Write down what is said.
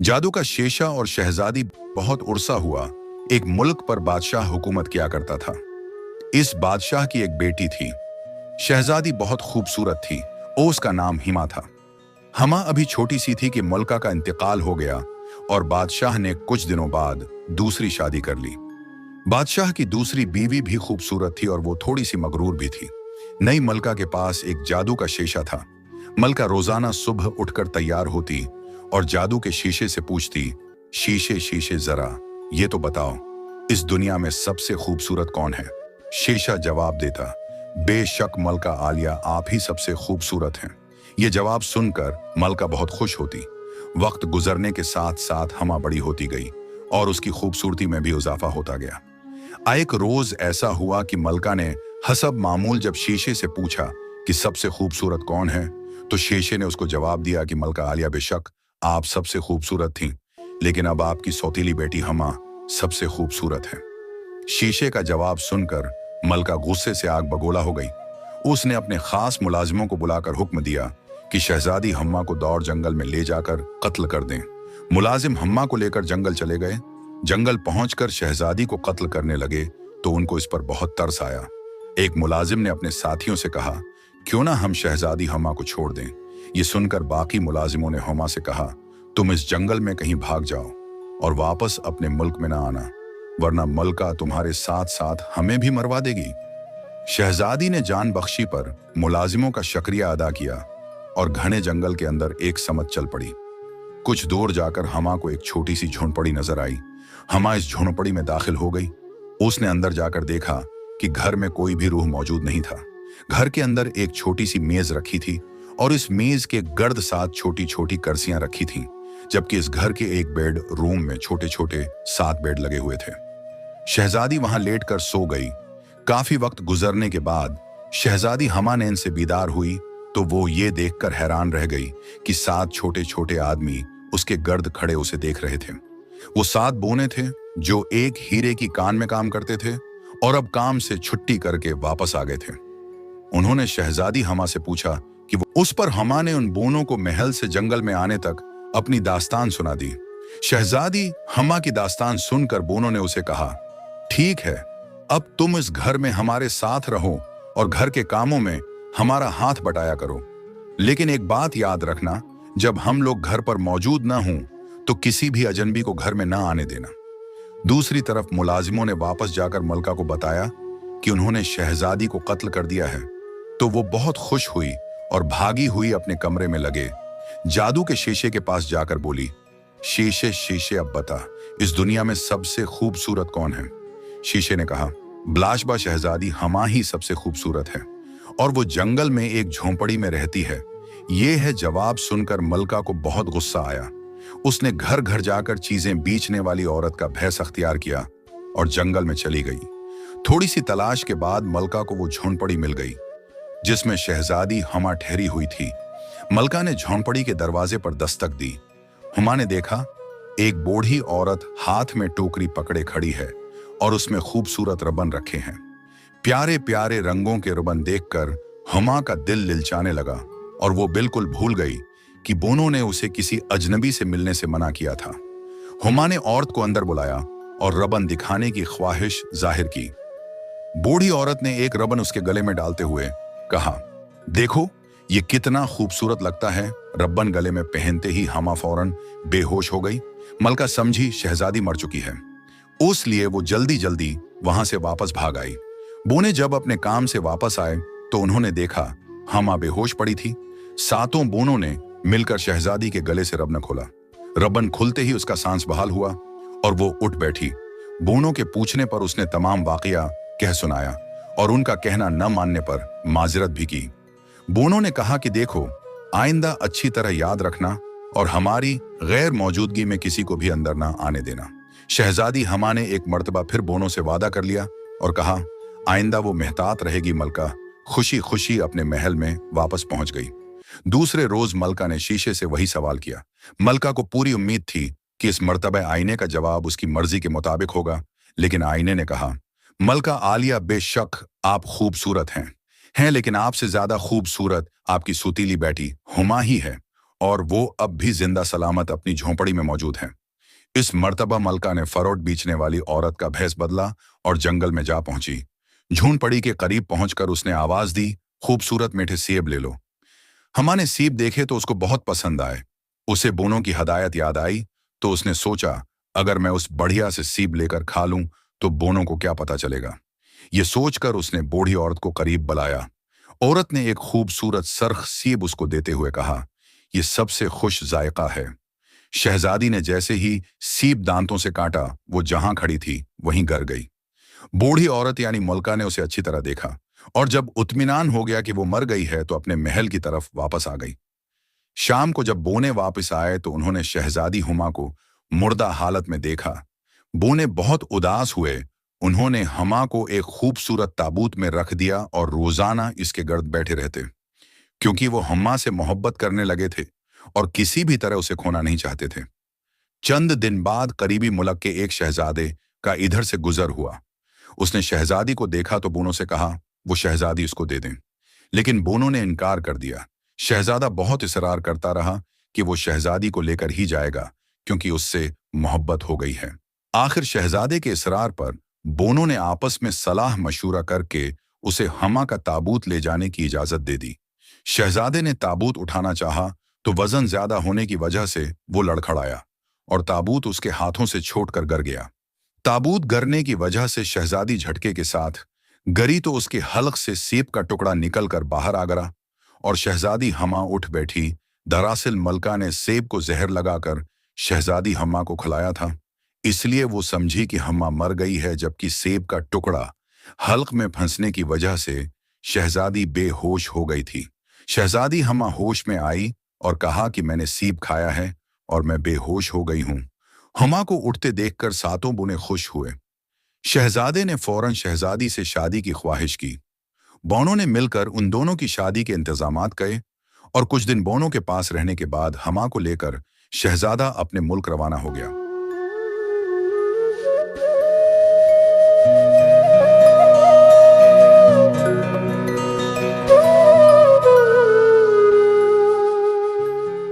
जादू का शेषा और शहजादी बहुत उर्सा हुआ। एक मुल्क पर बादशाह हुकूमत किया करता था। इस बादशाह की एक बेटी थी। शहजादी बहुत खूबसूरत थी और उसका नाम हिमा था। हमा अभी छोटी सी थी कि मलका का इंतकाल हो गया और बादशाह ने कुछ दिनों बाद दूसरी शादी कर ली। बादशाह की दूसरी बीवी भी खूबसूरत थी और वो थोड़ी सी मगरूर भी थी। नई मलका के पास एक जादू का शीशा था। मलका रोजाना सुबह उठकर तैयार होती और जादू के शीशे से पूछती, शीशे शीशे जरा ये तो बताओ, इस दुनिया में सबसे खूबसूरत कौन है। शीशा जवाब देता, बेशक मलका आलिया, आप ही सबसे खूबसूरत हैं। ये जवाब सुनकर मलका बहुत खुश होती। वक्त गुजरने के साथ साथ हमा बड़ी होती गई और उसकी खूबसूरती में भी इजाफा होता गया। एक रोज ऐसा हुआ कि मलका ने हसब मामूल जब शीशे से पूछा कि सबसे खूबसूरत कौन है, तो शीशे ने उसको जवाब दिया कि मलका आलिया, बेशक आप सबसे खूबसूरत थीं, लेकिन अब आपकी सौतीली बेटी हमा सबसे खूबसूरत है। शीशे का जवाब सुनकर मलका गुस्से से आग बगोला हो गई। उसने अपने खास मुलाजिमों को बुलाकर हुक्म दिया कि शहजादी हम्मा को दौड़ जंगल में ले जाकर कत्ल कर दें। मुलाजिम हम्मा को लेकर जंगल चले गए। जंगल पहुंचकर शहजादी को कत्ल करने लगे तो उनको इस पर बहुत तरस आया। एक मुलाजिम ने अपने साथियों से कहा, क्यों ना हम शहजादी हम्मा को छोड़ दें। ये सुनकर बाकी मुलाजिमों ने हम्मा से कहा, तुम इस जंगल में कहीं भाग जाओ और वापस अपने मुल्क में ना आना, वरना मलका तुम्हारे साथ साथ हमें भी मरवा देगी। शहजादी ने जान बख्शी पर मुलाजिमों का शुक्रिया अदा किया और घने जंगल के अंदर एक समत चल पड़ी। कुछ दूर जाकर हमा को एक छोटी सी झोंपड़ी नजर आई। हमा इस झोंपड़ी में दाखिल हो गई। उसने अंदर जाकर देखा कि घर में कोई भी रूह मौजूद नहीं था। घर के अंदर एक छोटी सी मेज रखी थी और इस मेज के गर्द साथ छोटी छोटी कुर्सियां रखी थीं, जबकि इस घर के एक बेड रूम में छोटे छोटे 7 बेड लगे हुए थे। शहजादी वहां लेटकर सो गई। काफी वक्त गुजरने के बाद शहजादी हमा नींद से बीदार हुई तो वो ये देखकर हैरान रह गई कि 7 छोटे छोटे आदमी उसके गर्द खड़े उसे देख रहे थे। वो 7 बोने थे जो एक हीरे की कान में काम करते थे और अब काम से छुट्टी करके वापस आ गए थे। उन्होंने शहजादी हमा से पूछा कि वो उस पर हमा ने उन बोनों को महल से जंगल में आने तक अपनी दास्तान सुना दी। शहजादी हमा की दास्तान सुनकर बोनों ने उसे कहा, ठीक है, अब तुम इस घर में हमारे साथ रहो और घर के कामों में हमारा हाथ बटाया करो, लेकिन एक बात याद रखना, जब हम लोग घर पर मौजूद ना हों तो किसी भी अजनबी को घर में ना आने देना। दूसरी तरफ मुलाजिमों ने वापस जाकर मलका को बताया कि उन्होंने शहजादी को कत्ल कर दिया है, तो वो बहुत खुश हुई और भागी हुई अपने कमरे में लगे। जादू के शीशे के पास जाकर बोली, शीशे शीशे अब बता, इस दुनिया में सबसे खूबसूरत कौन है। शीशे ने कहा, ब्लाशबा शहजादी हमा ही सबसे खूबसूरत है और वो जंगल में एक झोंपड़ी में रहती है। ये है जवाब सुनकर मलका को बहुत गुस्सा आया। उसने घर घर जाकर चीजें बेचने वाली औरत का भैस अख्तियार किया और जंगल में चली गई। थोड़ी सी तलाश के बाद मलका को वो झोंपड़ी मिल गई जिसमें शहजादी हमा ठहरी हुई थी। मलका ने झोंपड़ी के दरवाजे पर दस्तक दी। हुमा ने देखा एक बूढ़ी औरत हाथ में टोकरी पकड़े खड़ी है और उसमें खूबसूरत रबन रखे हैं। प्यारे प्यारे रंगों के रबन देखकर हुमा का दिल लिलचाने लगा और वो बिल्कुल भूल गई कि बोनों ने उसे किसी अजनबी से मिलने से मना किया था। हुमा ने औरत को अंदर बुलाया और रबन दिखाने की ख्वाहिश जाहिर की। बूढ़ी औरत ने एक रबन उसके गले में डालते हुए कहा, देखो ये कितना खूबसूरत लगता है। रबन गले में पहनते ही हमा फौरन बेहोश हो गई। मलका समझी शहजादी मर चुकी है, उसलिए वो जल्दी जल्दी वहां से वापस भाग आई। बोने जब अपने काम से वापस आए तो उन्होंने देखा हमा बेहोश पड़ी थी। 7 बोनों ने मिलकर शहजादी के गले से रबन खोला। रबन खुलते ही उसका सांस बहाल हुआ और वो उठ बैठी। बोनों के पूछने पर उसने तमाम वाकया कह सुनाया और उनका कहना न मानने पर माजरत भी की। बोनों ने कहा कि देखो, आइंदा अच्छी तरह याद रखना और हमारी गैर मौजूदगी में किसी को भी अंदर ना आने देना। शहजादी हमा ने एक मर्तबा फिर बोनों से वादा कर लिया और कहा, आइंदा वो मेहतात रहेगी। मलका खुशी खुशी अपने महल में वापस पहुंच गई। दूसरे रोज मलका ने शीशे से वही सवाल किया। मलका को पूरी उम्मीद थी कि इस मर्तबा आईने का जवाब उसकी मर्जी के मुताबिक होगा, लेकिन आईने ने कहा, मलका आलिया, बेशक आप खूबसूरत हैं, लेकिन आपसे ज्यादा खूबसूरत आपकी सुतीली बेटी हुमा ही है और वो अब भी जिंदा सलामत अपनी झोंपड़ी में मौजूद हैं। इस मर्तबा मलका ने फरोट बेचने वाली औरत का भेष बदला और जंगल में जा पहुंची। झूनपड़ी के करीब पहुंचकर उसने आवाज दी, खूबसूरत मीठे सेब ले लो। हमा ने सेब देखे तो उसको बहुत पसंद आए। उसे बोनों की हदायत याद आई तो उसने सोचा, अगर मैं उस बढ़िया से सेब लेकर खा लूं तो बोनों को क्या पता चलेगा। ये सोचकर उसने बूढ़ी औरत को करीब बुलाया। औरत ने एक खूबसूरत सरख सेब उसको देते हुए कहा, यह सबसे खुश जायका है। शहजादी ने जैसे ही सीप दांतों से काटा, वो जहां खड़ी थी वहीं गिर गई। बूढ़ी औरत यानी मलका ने उसे अच्छी तरह देखा और जब इत्मीनान हो गया कि वो मर गई है तो अपने महल की तरफ वापस आ गई। शाम को जब बोने वापस आए तो उन्होंने शहजादी हुमा को मुर्दा हालत में देखा। बोने बहुत उदास हुए। उन्होंने हमा को एक खूबसूरत ताबूत में रख दिया और रोजाना इसके गर्द बैठे रहते, क्योंकि वो हम्मा से मोहब्बत करने लगे थे और किसी भी तरह उसे खोना नहीं चाहते थे। चंद दिन बाद करीबी मुल्क के एक शहजादे का इधर से गुजर हुआ। उसने शहजादी को देखा तो बोनों से कहा वो शहजादी उसको दे दें, लेकिन बोनों ने इनकार कर दिया। शहजादा बहुत इसरार करता रहा कि वो शहजादी को लेकर ही जाएगा, क्योंकि उससे मोहब्बत हो गई है। आखिर शहजादे के इसरार पर बोनों ने आपस में सलाह मशूरा करके उसे हमा का ताबूत ले जाने की इजाजत दे दी। शहजादे ने ताबूत उठाना चाहा तो वजन ज्यादा होने की वजह से वो लड़खड़ाया और ताबूत उसके हाथों से छोड़कर गिर गया। ताबूत गिरने की वजह से शहजादी झटके के साथ गिरी तो उसके हलक से सेब का टुकड़ा निकलकर बाहर आ गया और शहजादी हमा उठ बैठी। दरअसल मलका ने सेब को जहर लगाकर शहजादी हमा को खिलाया था, इसलिए वो समझी कि हमा मर गई है, जबकि सेब का टुकड़ा हल्क में फंसने की वजह से शहजादी बेहोश हो गई थी। शहजादी हमा होश में आई और कहा कि मैंने सेब खाया है और मैं बेहोश हो गई हूं। हमा को उठते देखकर सातों बुने खुश हुए। शहजादे ने फौरन शहजादी से शादी की ख्वाहिश की। बोनों ने मिलकर उन दोनों की शादी के इंतजामात किए और कुछ दिन बोनों के पास रहने के बाद हमा को लेकर शहजादा अपने मुल्क रवाना हो गया।